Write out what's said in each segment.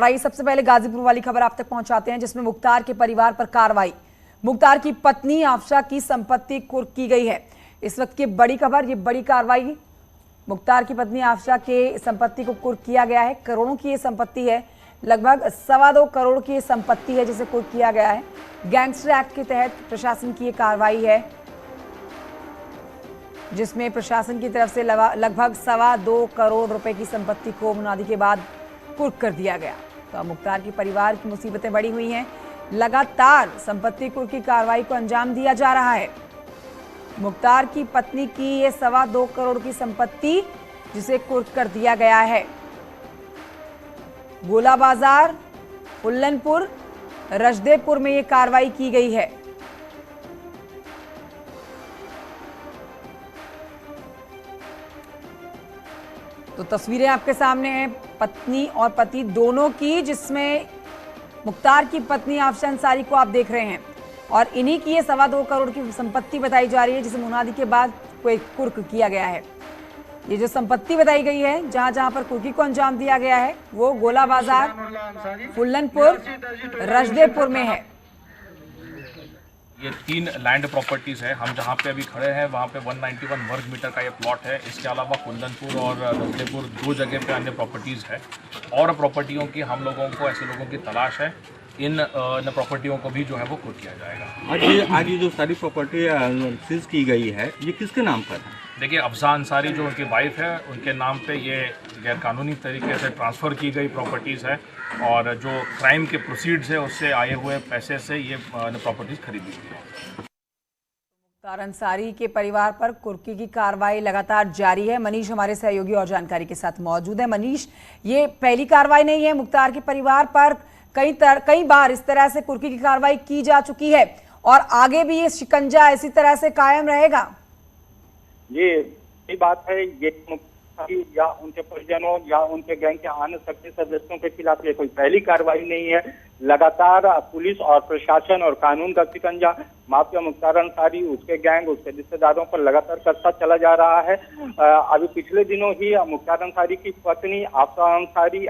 आइए सबसे पहले गाजीपुर वाली खबर आप तक पहुंचाते हैं, जिसमें मुख्तार के परिवार पर कार्रवाई। मुख्तार की पत्नी आफशा की संपत्ति कुर्क की गई है। इस वक्त की बड़ी खबर, ये बड़ी कार्रवाई। मुख्तार की पत्नी आफशा के संपत्ति को कुर्क किया गया है। करोड़ों की ये संपत्ति है, लगभग 2.25 करोड़ की ये संपत्ति है जिसे कुर्क किया गया है। गैंगस्टर एक्ट के तहत प्रशासन की ये कार्रवाई है, जिसमें प्रशासन की तरफ से लगभग 2.25 करोड़ रुपए की संपत्ति को मुनादी के बाद कुर्क कर दिया गया। तो अब मुख्तार के परिवार की मुसीबतें बढ़ी हुई हैं। लगातार संपत्ति कुर्क की कार्रवाई को अंजाम दिया जा रहा है। मुख्तार की पत्नी की ये 2.25 करोड़ की संपत्ति जिसे कुर्क कर दिया गया है। गोला बाजार, फुल्लनपुर, रजदेपुर में ये कार्रवाई की गई है। तो तस्वीरें आपके सामने हैं पत्नी और पति दोनों की, जिसमें मुख्तार की पत्नी आफशा अंसारी को आप देख रहे हैं और इन्हीं की ये 2.25 करोड़ की संपत्ति बताई जा रही है, जिसे मुनादी के बाद कोई कुर्क किया गया है। ये जो संपत्ति बताई गई है, जहां जहां पर कुर्की को अंजाम दिया गया है, वो गोला बाजार, फुल्लनपुर, रजदेपुर में है। ये 3 लैंड प्रॉपर्टीज़ है। हम जहाँ पे अभी खड़े हैं वहाँ पे 191 वर्ग मीटर का ये प्लॉट है। इसके अलावा कुंदनपुर और रजदेपुर 2 जगह पे अन्य प्रॉपर्टीज़ है और प्रॉपर्टियों की हम लोगों को, ऐसे लोगों की तलाश है। इन प्रॉपर्टियों को भी जो है वो कुर्क किया जाएगा। आज ये जो सारी प्रॉपर्टी सीज की गई है, ये किसके नाम पर है? देखिए, अफजा अंसारी जो उनकी वाइफ है, उनके नाम पे ये गैरकानूनी तरीके से ट्रांसफ़र की गई प्रॉपर्टीज़ है और जो क्राइम के प्रोसीड्स है उससे आए हुए पैसे से ये प्रॉपर्टीज़ खरीदी गई है। मुख्तार अंसारी के परिवार पर कुर्की की कार्रवाई लगातार जारी है। मनीष हमारे सहयोगी और जानकारी के साथ मौजूद है। मनीष, ये पहली कार्रवाई नहीं है, मुख्तार के परिवार पर कई बार इस तरह से कुर्की की कार्रवाई की जा चुकी है और आगे भी ये शिकंजा इसी तरह से कायम रहेगा। ये बात है, ये या उनके परिजनों या उनके गैंग के अन्य सक्रिय सदस्यों के खिलाफ ये कोई पहली कार्रवाई नहीं है। लगातार पुलिस और प्रशासन और कानून का शिकंजा माफिया मुख्तार अंसारी, उसके गैंग, उसके रिश्तेदारों पर लगातार कसता चला जा रहा है। अभी पिछले दिनों ही मुख्तार अंसारी की पत्नी आफशा अंसारी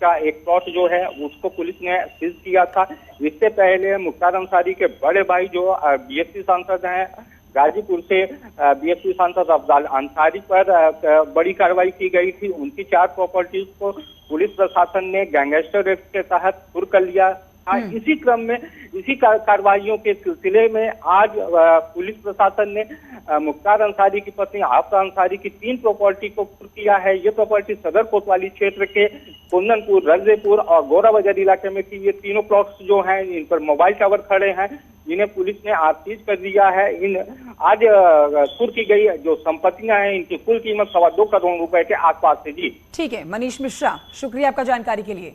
का एक प्लॉट जो है उसको पुलिस ने सीज किया था। इससे पहले मुख्तार अंसारी के बड़े भाई जो बीएसपी सांसद हैं, गाजीपुर से बीएसपी सांसद अफजाल अंसारी पर बड़ी कार्रवाई की गई थी। उनकी 4 प्रॉपर्टीज को पुलिस प्रशासन ने गैंगस्टर एक्ट के तहत कुर्क कर लिया था। इसी क्रम में, इसी कार्रवाइयों के सिलसिले में आज पुलिस प्रशासन ने मुख्तार अंसारी की पत्नी आफशा अंसारी की 3 प्रॉपर्टी को कुर्क किया है। ये प्रॉपर्टी सदर कोतवाली क्षेत्र के कुंदनपुर, रजदेपुर और गोरा बाजार इलाके में थी। ये तीनों प्लॉट्स जो हैं, इन पर मोबाइल टावर खड़े हैं, जिन्हें पुलिस ने आज सीज कर दिया है। आज कुर्क की गई जो संपत्तियां हैं, इनकी कुल कीमत 2.25 करोड़ रुपए के आसपास है। जी ठीक है मनीष मिश्रा, शुक्रिया आपका जानकारी के लिए।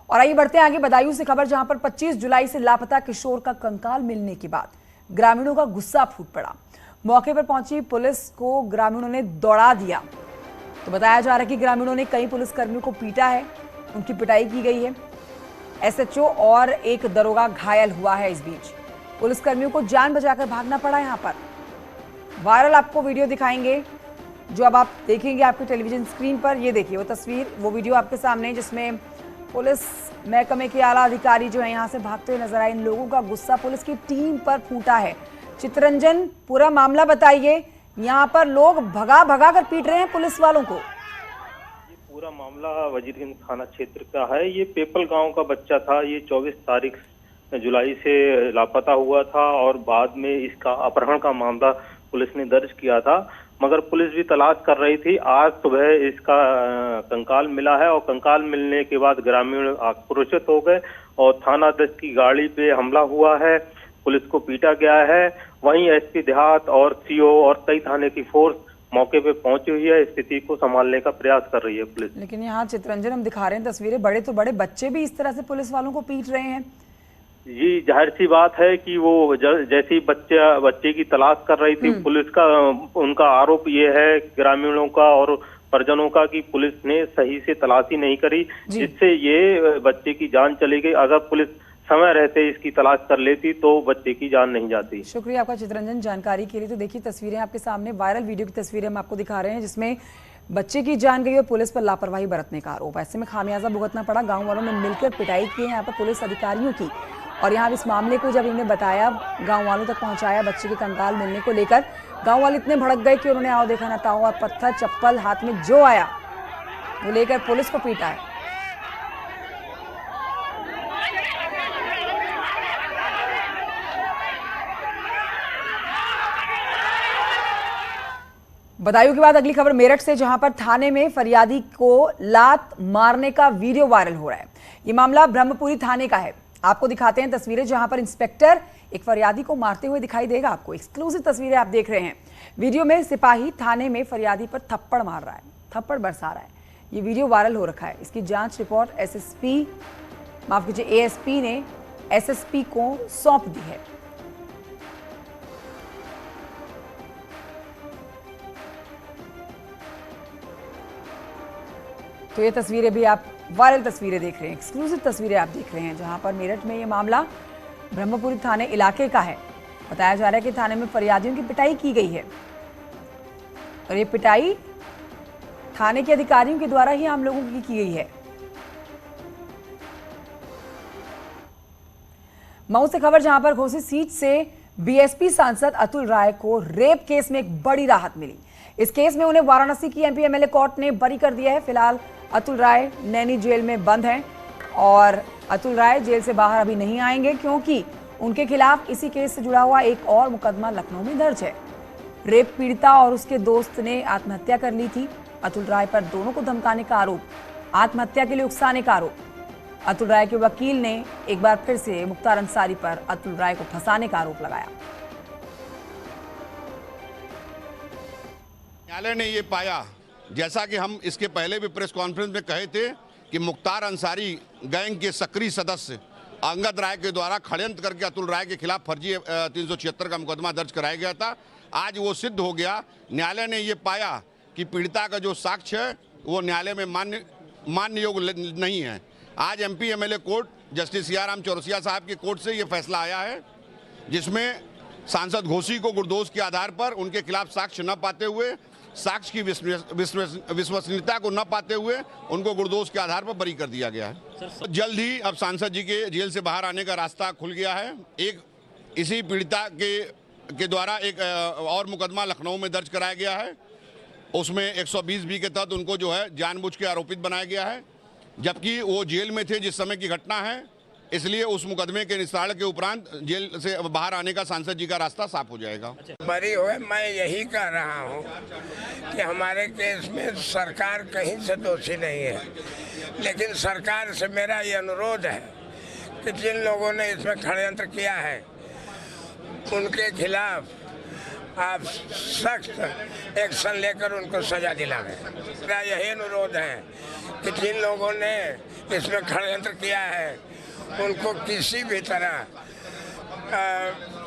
और आइए बढ़ते हैं आगे बदायूं से खबर, जहां पर 25 जुलाई से लापता किशोर का कंकाल मिलने के बाद ग्रामीणों का गुस्सा फूट पड़ा। मौके पर पहुंची पुलिस को ग्रामीणों ने दौड़ा दिया। तो बताया जा रहा है कि ग्रामीणों ने कई पुलिसकर्मियों को पीटा है, उनकी पिटाई की गई है। एसएचओ और एक दरोगा घायल हुआ है। इस बीच पुलिसकर्मियों को जान बचाकर भागना पड़ा। यहां पर वायरल आपको वीडियो दिखाएंगे, जो अब आप देखेंगे आपके टेलीविजन स्क्रीन पर। ये देखिए वो तस्वीर, वो वीडियो आपके सामने, जिसमें पुलिस महकमे के आला अधिकारी जो है यहां से भागते हुए नजर आए। इन लोगों का गुस्सा पुलिस की टीम पर फूटा है। चित्ररंजन, पूरा मामला बताइए। यहाँ पर लोग भगा भगा कर पीट रहे हैं पुलिस वालों को। पूरा मामला वजीरगंज थाना क्षेत्र का है। ये पेपल गांव का बच्चा था। ये 24 तारीख जुलाई से लापता हुआ था और बाद में इसका अपहरण का मामला पुलिस ने दर्ज किया था, मगर पुलिस भी तलाश कर रही थी। आज सुबह इसका कंकाल मिला है और कंकाल मिलने के बाद ग्रामीण आक्रोशित हो गए और थाना अध्यक्ष की गाड़ी पे हमला हुआ है, पुलिस को पीटा गया है। वहीं एसपी देहात और सीओ और कई थाने की फोर्स मौके पे पहुंची हुई है, स्थिति को संभालने का प्रयास कर रही है पुलिस। लेकिन यहाँ चित्ररंजन, हम दिखा रहे हैं तस्वीरें, बड़े तो बड़े बच्चे भी इस तरह से पुलिस वालों को पीट रहे हैं। जी, जाहिर सी बात है कि वो जैसी बच्चे की तलाश कर रही थी पुलिस का, उनका आरोप ये है ग्रामीणों का और परिजनों का कि पुलिस ने सही से तलाशी नहीं करी, जिससे ये बच्चे की जान चली गई। अगर पुलिस समय रहते इसकी तलाश कर लेती तो बच्चे की जान नहीं जाती। शुक्रिया आपका चित्ररंजन जानकारी के लिए। तो देखिए तस्वीरें आपके सामने, वायरल वीडियो की तस्वीरें हम आपको दिखा रहे हैं, जिसमें बच्चे की जान गई और पुलिस पर लापरवाही बरतने का आरोप। ऐसे में खामियाजा भुगतना पड़ा। गांव वालों ने मिलकर पिटाई की है यहाँ पर पुलिस अधिकारियों की। और यहाँ इस मामले को जब इन्हें बताया, गांव वालों तक पहुंचाया बच्चे के कंकाल मिलने को लेकर, गांव वाले इतने भड़क गए कि उन्होंने आओ देखा ना ताओ और पत्थर चप्पल हाथ में जो आया वो लेकर पुलिस को पीटा है। बदायूं के बाद अगली खबर मेरठ से, जहां पर थाने में फरियादी को लात मारने का वीडियो वायरल हो रहा है। ये मामला ब्रह्मपुरी थाने का है। आपको दिखाते हैं तस्वीरें जहां पर इंस्पेक्टर एक फरियादी को मारते हुए दिखाई देगा। आपको एक्सक्लूसिव तस्वीरें आप देख रहे हैं। वीडियो में सिपाही थाने में फरियादी पर थप्पड़ मार रहा है, थप्पड़ बरसा रहा है। ये वीडियो वायरल हो रखा है। इसकी जांच रिपोर्ट एएसपी ने एसएसपी को सौंप दी है। तो ये तस्वीरें भी आप वायरल तस्वीरें देख रहे हैं, एक्सक्लूसिव तस्वीरें आप देख रहे हैं, जहां पर मेरठ में ये मामला ब्रह्मपुरी थाने इलाके का है। बताया जा रहा है कि थाने में फरियादियों की पिटाई की गई है और ये पिटाई थाने के अधिकारियों के द्वारा ही आम लोगों की गई है। मऊ से खबर, जहां पर घोसी सीट से बीएसपी सांसद अतुल राय को रेप केस में एक बड़ी राहत मिली। इस केस में उन्हें वाराणसी की एमपी एमएलए कोर्ट ने बरी कर दिया है। फिलहाल अतुल राय नैनी जेल में बंद हैं और अतुल राय जेल से बाहर अभी नहीं आएंगे, क्योंकि उनके खिलाफ इसी केस से जुड़ा हुआ एक और मुकदमा लखनऊ में दर्ज है। रेप पीड़िता और उसके दोस्त ने आत्महत्या कर ली थी। अतुल राय पर दोनों को धमकाने का आरोप, आत्महत्या के लिए उकसाने का आरोप। अतुल राय के वकील ने एक बार फिर से मुख्तार अंसारी पर अतुल राय को फंसाने का आरोप लगाया। न्यायालय ने ये पाया, जैसा कि हम इसके पहले भी प्रेस कॉन्फ्रेंस में कहे थे, कि मुख्तार अंसारी गैंग के सक्रिय सदस्य अंगद राय के द्वारा षड्यंत्र करके अतुल राय के खिलाफ फर्जी 376 का मुकदमा दर्ज कराया गया था। आज वो सिद्ध हो गया। न्यायालय ने ये पाया कि पीड़िता का जो साक्ष्य है वो न्यायालय में मान्य योग्य नहीं है। आज MP MLA court justice Siyaram Chaurasia साहब की कोर्ट से ये फैसला आया है, जिसमें सांसद घोसी को गुरदोष के आधार पर उनके खिलाफ साक्ष्य न पाते हुए, साक्ष्य की विश्वसनीयता को न पाते हुए उनको गुरदोष के आधार पर बरी कर दिया गया है। जल्द ही अब सांसद जी के जेल से बाहर आने का रास्ता खुल गया है। एक इसी पीड़िता के द्वारा एक और मुकदमा लखनऊ में दर्ज कराया गया है। उसमें 120B के तहत उनको जो है जानबूझ के आरोपित बनाया गया है, जबकि वो जेल में थे जिस समय की घटना है। इसलिए उस मुकदमे के निस्तारण के उपरांत जेल से बाहर आने का सांसद जी का रास्ता साफ हो जाएगा। बरी हुए, मैं यही कह रहा हूँ कि हमारे केस में सरकार कहीं से दोषी नहीं है, लेकिन सरकार से मेरा ये अनुरोध है कि जिन लोगों ने इसमें षड्यंत्र किया है उनके खिलाफ आप सख्त एक्शन लेकर उनको सजा दिलाएं। मेरा यही अनुरोध है कि जिन लोगों ने इसमें षड्यंत्र किया है उनको किसी भी तरह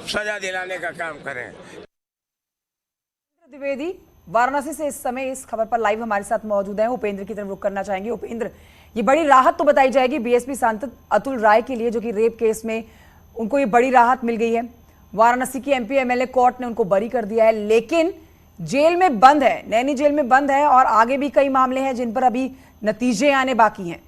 सजा दिलाने का काम करें। द्विवेदी वाराणसी से इस समय इस खबर पर लाइव हमारे साथ मौजूद हैं। उपेंद्र की तरफ रुख करना चाहेंगे। उपेंद्र, ये बड़ी राहत तो बताई जाएगी बीएसपी सांसद अतुल राय के लिए, जो कि रेप केस में उनको ये बड़ी राहत मिल गई है। वाराणसी की एमपी एमएलए कोर्ट ने उनको बरी कर दिया है, लेकिन जेल में बंद है, नैनी जेल में बंद है और आगे भी कई मामले हैं जिन पर अभी नतीजे आने बाकी हैं।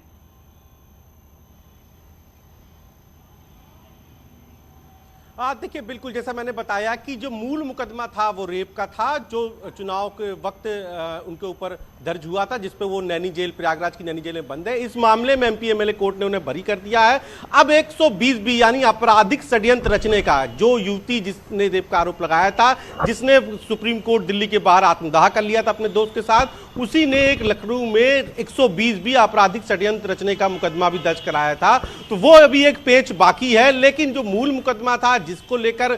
देखिए, बिल्कुल जैसा मैंने बताया कि जो मूल मुकदमा था वो रेप का था, जो चुनाव के वक्त उनके ऊपर दर्ज हुआ था, जिसपे वो नैनी जेल, प्रयागराज की नैनी जेल में बंद है। इस मामले में एमपी एमएलए कोर्ट ने उन्हें बरी कर दिया है। अब 120B यानी आपराधिक षड्यंत्र रचने का, जो युवती जिसने रेप का आरोप लगाया था, जिसने सुप्रीम कोर्ट दिल्ली के बाहर आत्मदाह कर लिया था अपने दोस्त के साथ, उसी ने एक लखनऊ में 120B आपराधिक षड्यंत्र रचने का मुकदमा भी दर्ज कराया था। तो वो अभी एक पेच बाकी है, लेकिन जो मूल मुकदमा था जिसको लेकर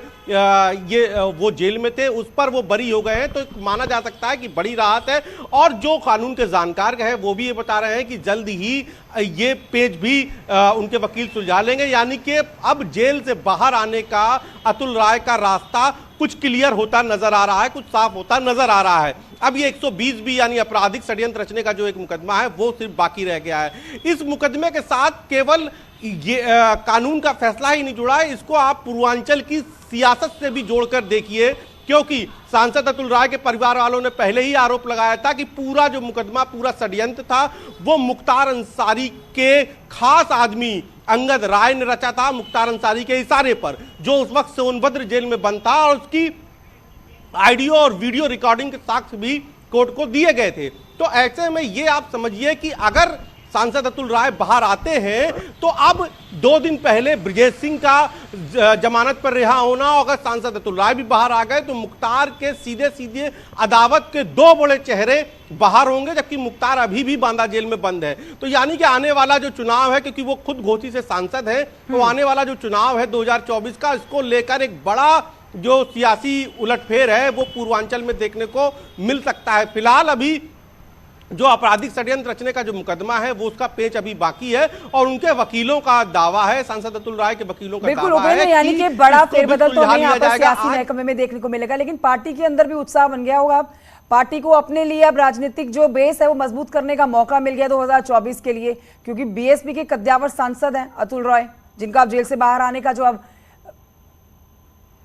वो जेल में थे, उस पर वो बरी हो गए हैं। तो माना जा सकता है कि बड़ी राहत है। और जो कानून के जानकार हैं वो भी ये बता रहे हैं कि जल्द ही ये पेज भी उनके वकील सुलझा लेंगे, यानी कि अब जेल से बाहर आने का अतुल राय का रास्ता कुछ क्लियर होता नजर आ रहा है, कुछ साफ होता नजर आ रहा है। अब ये 120B यानी आपराधिक षड्यंत्र रचने का जो एक मुकदमा है वो सिर्फ बाकी रह गया है। इस मुकदमे के साथ केवल ये कानून का फैसला ही नहीं जुड़ा है, इसको आप पूर्वांचल की सियासत से भी जोड़कर देखिए क्योंकि सांसद अतुल राय के परिवार वालों ने पहले ही आरोप लगाया था कि पूरा जो मुकदमा, पूरा षड्यंत्र था वो मुख्तार अंसारी के खास आदमी अंगद राय ने रचा था। मुख्तार अंसारी के इशारे पर, जो उस वक्त सोनभद्र जेल में बंद था, और उसकी ऑडियो और वीडियो रिकॉर्डिंग के साक्ष्य भी कोर्ट को दिए गए थे। तो ऐसे में ये आप समझिए कि अगर सांसद अतुल राय बाहर आते हैं तो अब 2 दिन पहले ब्रजेश सिंह का जमानत पर रिहा होना, और अगर सांसद अतुल राय भी बाहर आ गए तो मुख्तार के सीधे सीधे अदावत के 2 बड़े चेहरे बाहर होंगे, जबकि मुख्तार अभी भी बांदा जेल में बंद है। तो यानी कि आने वाला जो चुनाव है, क्योंकि वो खुद घोसी से सांसद है, तो आने वाला जो चुनाव है 2024 का, इसको लेकर एक बड़ा जो सियासी उलटफेर है वो पूर्वांचल में देखने को मिल सकता है। फिलहाल अभी जो आपराधिक षड्यंत्र रचने का जो मुकदमा है वो उसका पेच अभी बाकी है, और उनके वकीलों का दावा है, सांसद अतुल राय के वकीलों का दावा है, यानी कि बड़ा फेरबदल तो हमें यहाँ पर सियासी महकमे में देखने को मिलेगा। लेकिन पार्टी के अंदर भी उत्साह बन गया होगा, पार्टी को अपने लिए अब राजनीतिक जो बेस है वो मजबूत करने का मौका मिल गया 2024 के लिए, क्योंकि बीएसपी के कद्दावर सांसद हैं अतुल राय, जिनका अब जेल से बाहर आने का जो अब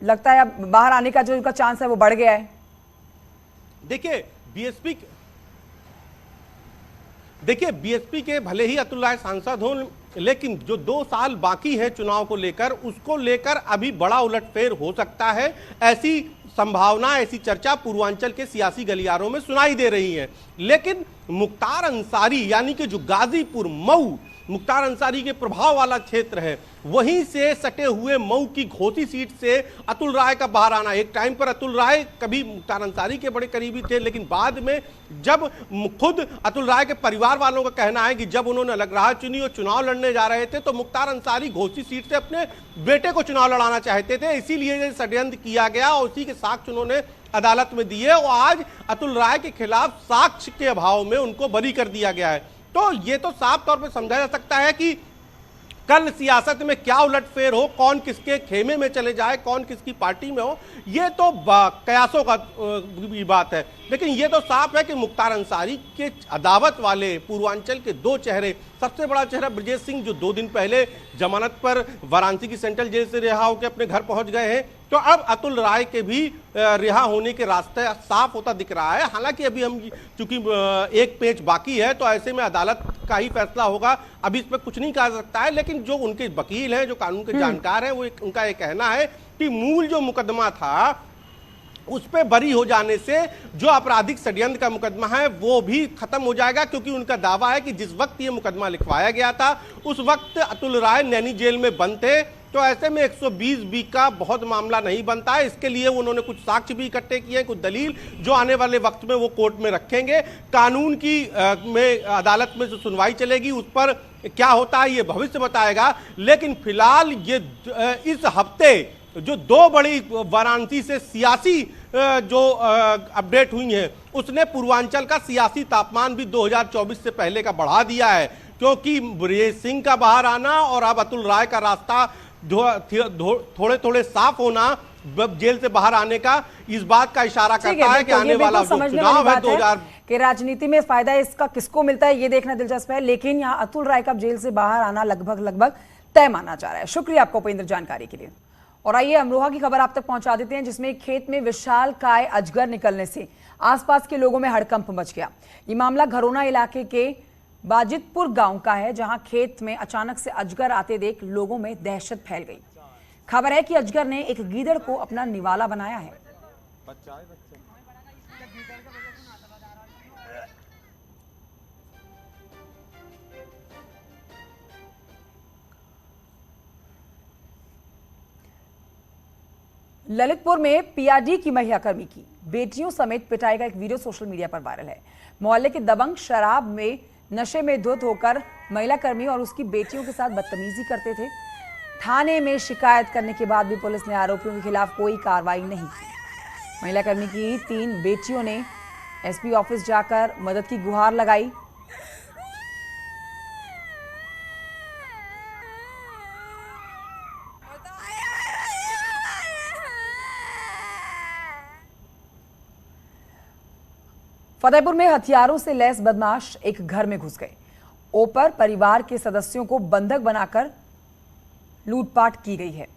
लगता है, अब बाहर आने का जो उनका चांस है वो बढ़ गया है। देखिए बीएसपी के भले ही अतुल राय सांसद हों, लेकिन जो 2 साल बाकी है चुनाव को लेकर, उसको लेकर अभी बड़ा उलटफेर हो सकता है। ऐसी संभावना, ऐसी चर्चा पूर्वांचल के सियासी गलियारों में सुनाई दे रही है। लेकिन मुख्तार अंसारी, यानी कि जो गाजीपुर मऊ मुख्तार अंसारी के प्रभाव वाला क्षेत्र है, वहीं से सटे हुए मऊ की घोसी सीट से अतुल राय का बाहर आना, एक टाइम पर अतुल राय कभी मुख्तार अंसारी के बड़े करीबी थे, लेकिन बाद में जब खुद अतुल राय के परिवार वालों का कहना है कि जब उन्होंने अलग राह चुनी और चुनाव लड़ने जा रहे थे तो मुख्तार अंसारी घोसी सीट से अपने बेटे को चुनाव लड़ाना चाहते थे, इसीलिए षड्यंत्र किया गया और उसी के साक्ष्य उन्होंने अदालत में दिए, और आज अतुल राय के खिलाफ साक्ष्य के अभाव में उनको बरी कर दिया गया है। तो ये तो साफ तौर पे समझा जा सकता है कि कल सियासत में क्या उलटफेर हो, कौन किसके खेमे में चले जाए, कौन किसकी पार्टी में हो, ये तो कयासों का भी बात है। लेकिन ये तो साफ है कि मुख्तार अंसारी के अदावत वाले पूर्वांचल के 2 चेहरे, सबसे बड़ा चेहरा ब्रजेश सिंह, जो 2 दिन पहले जमानत पर वाराणसी की सेंट्रल जेल से रिहा होकर अपने घर पहुंच गए हैं, तो अब अतुल राय के भी रिहा होने के रास्ते साफ होता दिख रहा है। हालांकि अभी हम चूंकि एक पेच बाकी है, तो ऐसे में अदालत का ही फैसला होगा, अभी इस पर कुछ नहीं कहा सकता है। लेकिन जो उनके वकील हैं, जो कानून के जानकार हैं, वो उनका ये कहना है कि मूल जो मुकदमा था उस पे बरी हो जाने से जो आपराधिक षड्यंत्र का मुकदमा है वो भी खत्म हो जाएगा, क्योंकि उनका दावा है कि जिस वक्त ये मुकदमा लिखवाया गया था उस वक्त अतुल राय नैनी जेल में बंद थे, तो ऐसे में 120B का बहुत मामला नहीं बनता है। इसके लिए उन्होंने कुछ साक्ष्य भी इकट्ठे किए, कुछ दलील, जो आने वाले वक्त में वो कोर्ट में रखेंगे। कानून की में अदालत में जो सुनवाई चलेगी उस पर क्या होता है ये भविष्य बताएगा। लेकिन फिलहाल ये इस हफ्ते जो 2 बड़ी वाराणसी से सियासी जो अपडेट हुई है, उसने पूर्वांचल का सियासी तापमान भी 2024 से पहले का बढ़ा दिया है, क्योंकि ब्रजेश सिंह का बाहर आना और अब अतुल राय का रास्ता थोड़े थोड़े साफ होना जेल से बाहर आने का, इस बात का इशारा करता है कि आने वाला जो चुनाव है 2000 कि राजनीति में फायदा इसका किसको मिलता है ये देखना दिलचस्प है। लेकिन यहाँ अतुल राय का जेल से बाहर आना लगभग तय माना जा रहा है। शुक्रिया आपको उपेंद्र जानकारी के लिए। और आइए अमरोहा की खबर आप तक पहुंचा देते हैं, जिसमें एक खेत में विशाल काय अजगर निकलने से आसपास के लोगों में हड़कंप मच गया। ये मामला घरोना इलाके के बाजितपुर गांव का है, जहां खेत में अचानक से अजगर आते देख लोगों में दहशत फैल गई। खबर है कि अजगर ने एक गीदड़ को अपना निवाला बनाया है। ललितपुर में पीआरडी की महिला कर्मी की बेटियों समेत पिटाई का एक वीडियो सोशल मीडिया पर वायरल है। मोहल्ले के दबंग शराब में नशे में धुत होकर महिला कर्मी और उसकी बेटियों के साथ बदतमीजी करते थे। थाने में शिकायत करने के बाद भी पुलिस ने आरोपियों के खिलाफ कोई कार्रवाई नहीं की। महिला कर्मी की 3 बेटियों ने एसपी ऑफिस जाकर मदद की गुहार लगाई। फतेहपुर में हथियारों से लैस बदमाश एक घर में घुस गए। ऊपर परिवार के सदस्यों को बंधक बनाकर लूटपाट की गई है।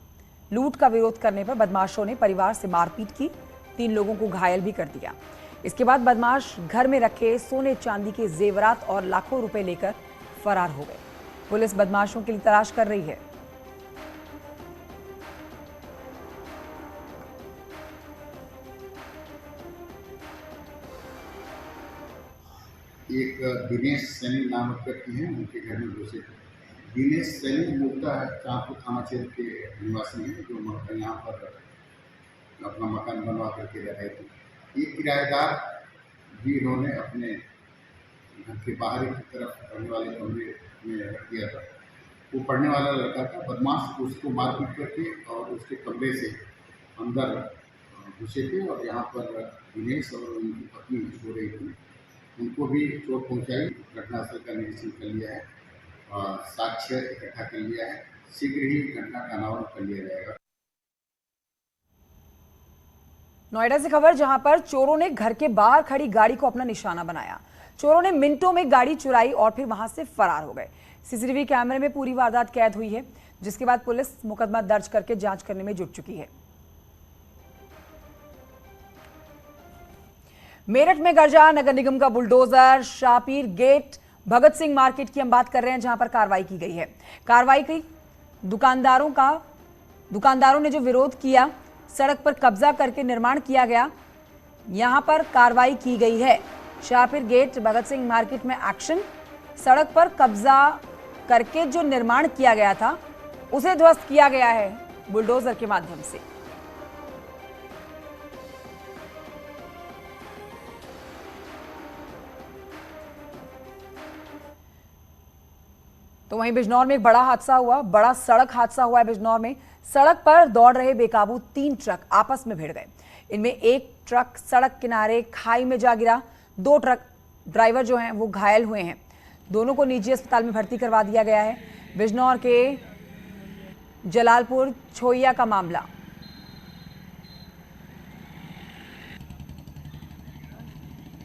लूट का विरोध करने पर बदमाशों ने परिवार से मारपीट की। 3 लोगों को घायल भी कर दिया। इसके बाद बदमाश घर में रखे सोने चांदी के जेवरात और लाखों रुपए लेकर फरार हो गए। पुलिस बदमाशों के लिए तलाश कर रही है। एक दिनेश सैनी नामक व्यक्ति हैं, उनके घर में घुसे थे। दिनेश सैनी मूलतः चांदपुर थाना क्षेत्र के निवासी हैं, जो यहाँ पर अपना मकान बनवा करके रह रहे थे। एक किराएदार भी इन्होंने अपने घर के बाहर की तरफ पढ़ने वाले कमरे में रख दिया था। वो पढ़ने वाला लड़का था। बदमाश उसको मारपीट करके और उसके कमरे से अंदर घुसे थे और यहाँ पर दिनेश और उनकी पत्नी सो रही थी, उनको भी चोट पहुंचाई। घटनास्थल का निरीक्षण कर लिया है और साक्ष्य इकट्ठा कर लिया है। शीघ्र ही घटना का अनावरण कर लिया जाएगा। नोएडा से खबर, जहां पर चोरों ने घर के बाहर खड़ी गाड़ी को अपना निशाना बनाया। चोरों ने मिनटों में गाड़ी चुराई और फिर वहां से फरार हो गए। सीसीटीवी कैमरे में पूरी वारदात कैद हुई है, जिसके बाद पुलिस मुकदमा दर्ज करके जांच करने में जुट चुकी है। मेरठ में गरजा नगर निगम का bulldozer. शापीर gate Bhagat Singh market की हम बात कर रहे हैं, जहां पर कार्रवाई की गई है। कार्रवाई की दुकानदारों ने जो विरोध किया, सड़क पर कब्जा करके निर्माण किया गया, यहां पर कार्रवाई की गई है। शापीर गेट भगत सिंह मार्केट में एक्शन। सड़क पर कब्जा करके जो निर्माण किया गया था उसे ध्वस्त किया गया है बुलडोजर के माध्यम से। तो वहीं बिजनौर में एक बड़ा हादसा हुआ, बड़ा सड़क हादसा हुआ है बिजनौर में। सड़क पर दौड़ रहे बेकाबू 3 ट्रक आपस में भिड़ गए। इनमें एक ट्रक सड़क किनारे खाई में जा गिरा। 2 ट्रक ड्राइवर जो हैं वो घायल हुए हैं। दोनों को निजी अस्पताल में भर्ती करवा दिया गया है। बिजनौर के जलालपुर छोइया का मामला।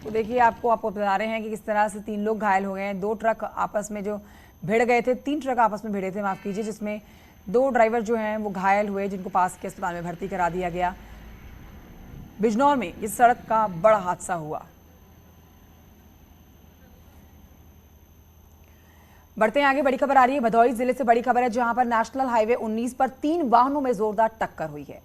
तो देखिए, आपको बता रहे हैं कि किस तरह से 3 लोग घायल हो गए हैं। 2 ट्रक आपस में जो भिड़ गए थे, 3 ट्रक आपस में भिड़े थे, माफ कीजिए, जिसमें 2 ड्राइवर जो हैं वो घायल हुए, जिनको पास के अस्पताल में भर्ती करा दिया गया। बिजनौर में इस सड़क का बड़ा हादसा हुआ। बढ़ते हैं आगे, बड़ी खबर आ रही है भदोही जिले से। बड़ी खबर है, जहां पर नेशनल हाईवे 19 पर 3 वाहनों में जोरदार टक्कर हुई है।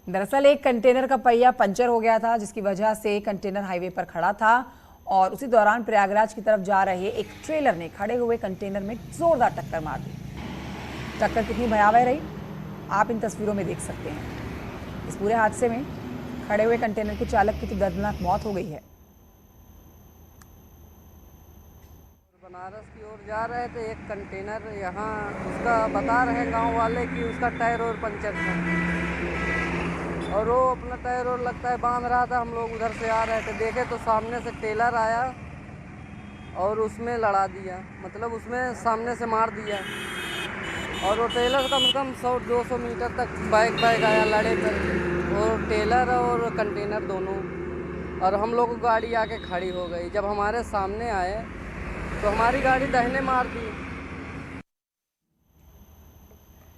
दरअसल एक कंटेनर का पहिया पंचर हो गया था, जिसकी वजह से कंटेनर हाईवे पर खड़ा था और उसी दौरान प्रयागराज की तरफ जा रहे एक ट्रेलर ने खड़े हुए कंटेनर में जोरदार टक्कर मार दी। टक्कर कितनी भयावह रही, आप इन तस्वीरों में देख सकते हैं। इस पूरे हादसे में खड़े हुए कंटेनर के चालक की तो दर्दनाक मौत हो गई है। बनारस की ओर जा रहे थे, एक कंटेनर यहाँ उसका बता रहे गांव वाले कि उसका टायर और पंचर था और वो अपना टायर और लगता है बांध रहा था। हम लोग उधर से आ रहे थे, देखे तो सामने से टेलर आया और उसमें लड़ा दिया, मतलब उसमें सामने से मार दिया और वो टेलर कम से कम 100-200 मीटर तक बाइक आया लड़े पर, वो टेलर और कंटेनर दोनों। और हम लोग को गाड़ी आके खड़ी हो गई। जब हमारे सामने आए तो हमारी गाड़ी दाहिने मार दी